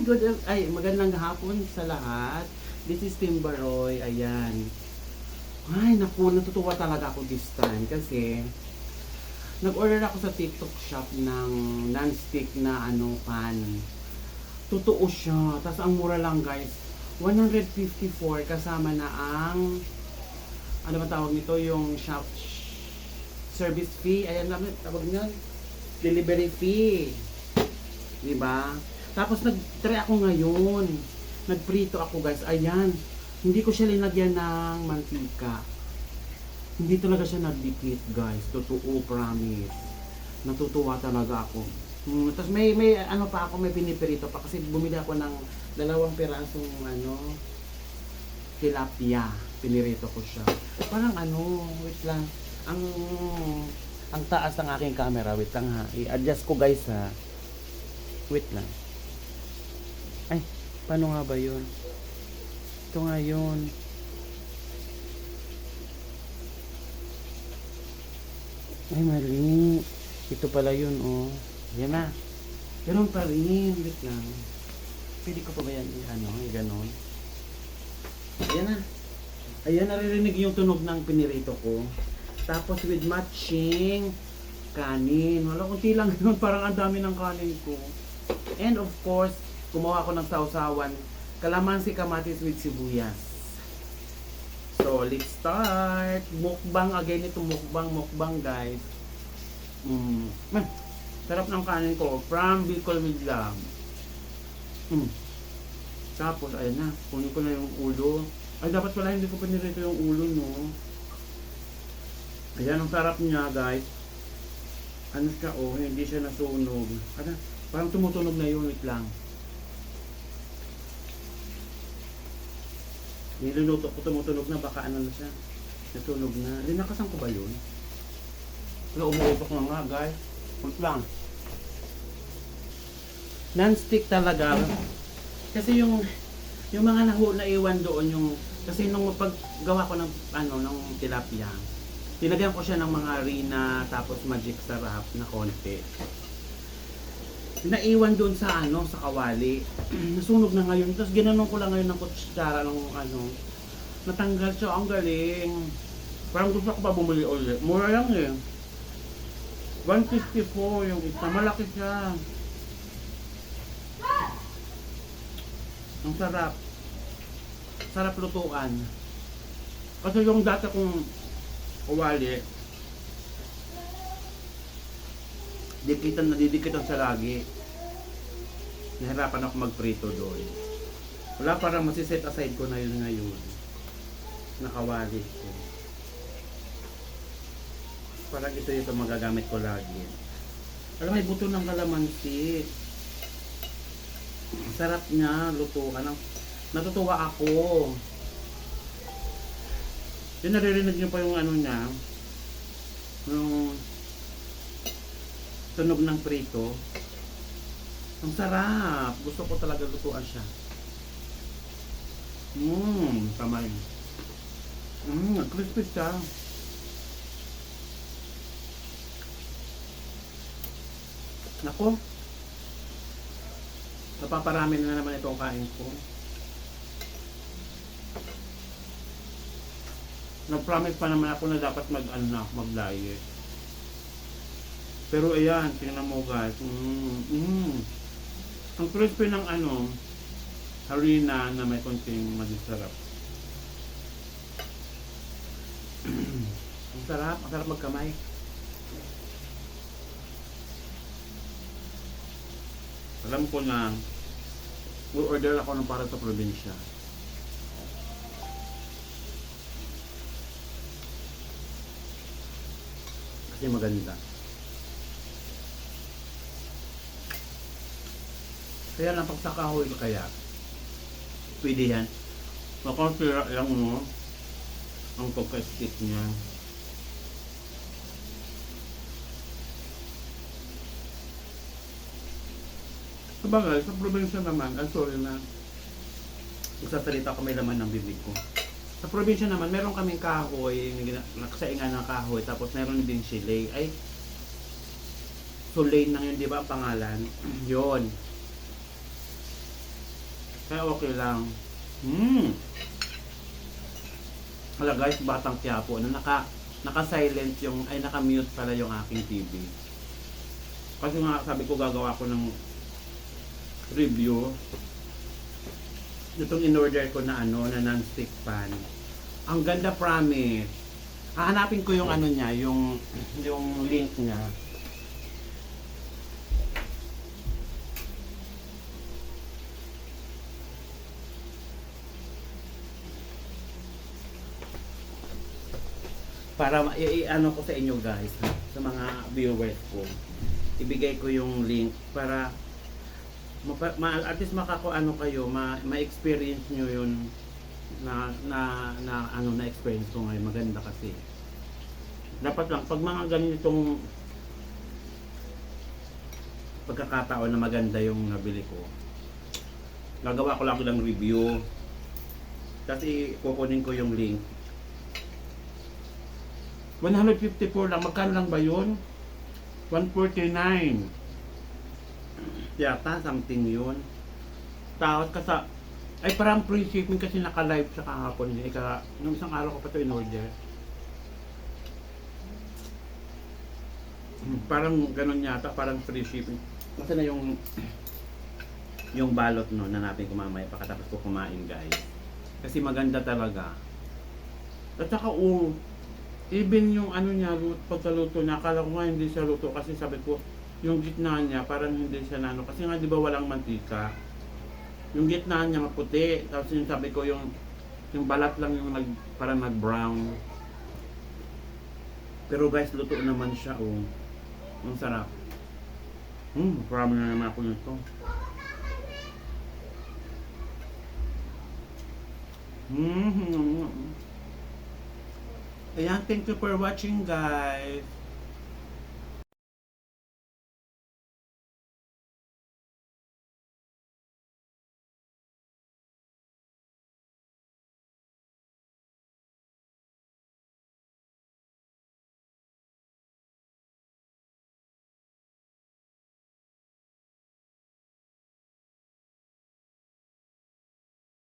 Magandang hapon sa lahat. This is Timbaroy. Ayan. Ay, naku, natutuwa talaga ako this time kasi nag-order ako sa TikTok shop ng non-stick na pan. Totoo siya. Tapos ang mura lang, guys. 154 kasama na ang ano ba tawag nito, yung shop service fee. Ayan naman tawag niyan. Delivery fee. 'Di ba? Tapos nag-try ako ngayon. Nagprito ako, guys. Ayan. Hindi ko siya linagyan ng mantika. Hindi talaga siya nagdikit, guys. Totoo, promise. Natutuwa talaga ako. Tapos may ano pa ako, may pinipirito pa kasi bumili ako ng 2 pirasong tilapia. Pinirito ko siya. Parang wait lang. Ang taas ng aking camera, wait lang ha. I-adjust ko, guys, ha. Wait lang. Ay, paano nga ba yun? Ito nga yun. Ay, mali. Ito pala yun, oh. Yan na. Ganun pa rin. Wait lang. Pwede ko pa ba yan, ganon. Ayan na. Ayan, naririnig yung tunog ng pinirito ko. Tapos with matching kanin. Wala, kunti lang yun. Parang ang dami ng kanin ko. And of course, gumawa ako ng sausawan. Kalamansi, kamatis with sibuyas. So, let's start. Mukbang again ito. Mukbang, guys. Sarap ng kanin ko. From Bicol with Love. Tapos, ayan na. Kunin ko na yung ulo. Ay, dapat pala hindi ko pinirito yung ulo, no? Ayan, ang sarap niya, guys. Ano siya, oh. Hindi siya nasunog. Parang tumutunog na yun. Wait lang. Niluluto ko, tumutunog na. Baka na siya. Natunog na. Linakasan ko ba yun? Wala, umuutok na nga, guys. Wait lang. Non-stick talaga. Kasi yung mga naiwan doon, kasi nung paggawa ko ng tilapia, tinagyan ko siya ng mga rina, tapos magic sarap na konti. Naiwan doon sa kawali. Nasunog na ngayon. Tapos ginanong ko lang ngayon ng kutsara ng natanggal siya. Ang galing. Parang gusto ko pa bumili ulit. Mura lang eh. 154 yung isa. Malaki siya. Ang sarap. Sarap lutuan. Kasi yung dati kong kawali, didikitan sa lagi. Nahirapan ako magprito doon. Wala, parang masiset aside ko na yun ngayon. Nakawali ko. Parang ito magagamit ko lagi. Alam, may buto ng kalamansi. Sarap niya, lutuan. Natutuwa ako. Yung naririnig niyo pa yung niya. Yung tunog ng prito. Ang sarap. Gusto ko talaga lutuan siya. Kamay. Crispy siya. Nako. Napaparami na naman itong kain ko. Nag-promise pa naman ako na dapat mag-diet. Pero ayan, tingnan mo, guys. Ang crispy ng harina na may konting masarap. Ang sarap magkamay. Alam ko na order ako ng para sa probinsya. Kasi maganda. Kaya lang pag sa kahoy ko kaya, pwede yan. Makonfira lang ang pagka-stick niya. Sabagay, sa probinsya naman, sorry na, magsasalita ko may laman ng bibig ko. Sa probinsya naman, meron kaming kahoy, nakasaingan ng kahoy, tapos meron din silay. Ay, Sulain lang yun, di ba, ang pangalan? Yun. Kaya okay lang. Hala guys, Batang Quiapo, naka-silent yung, ay naka-mute pala yung aking TV. Kasi nga sabi ko gagawa ko ng review. Itong in-order ko na ano, na non-stick pan. Ang ganda, promise. Hahanapin ko yung ano niya, yung link niya. Para i-ano ko sa inyo guys, sa mga viewers ko. Ibigay ko yung link para at least ano kayo, ma-experience nyo yun na ano na experience ko ngayon. Maganda kasi. Dapat lang pag mga ganitong pagkakataon na maganda yung nabili ko, gagawa ko lang ng review. Kasi kukunin ko yung link. 154 lang. Magkano lang ba yun? 149. Yata, something yun. Tapos kasi, ay parang free shipping kasi naka-live sa kahapon niya. Nung isang araw ko pa ito in-order. Parang ganun yata, parang free shipping. Kasi na yung balot no, nanapin ko mamaya pagkatapos ko kumain guys. Kasi maganda talaga. At saka even yung ano niya, pagkaluto niya, akala ko nga hindi siya luto kasi sabi ko, yung gitna niya parang hindi siya nano. Kasi nga di ba walang mantika. Yung gitna niya maputi. Tapos yung sabi ko, yung balat lang yung parang nag-brown. Pero guys, luto naman siya. Ang sarap. Marami na naman ako nito. Ayan, thank you for watching guys.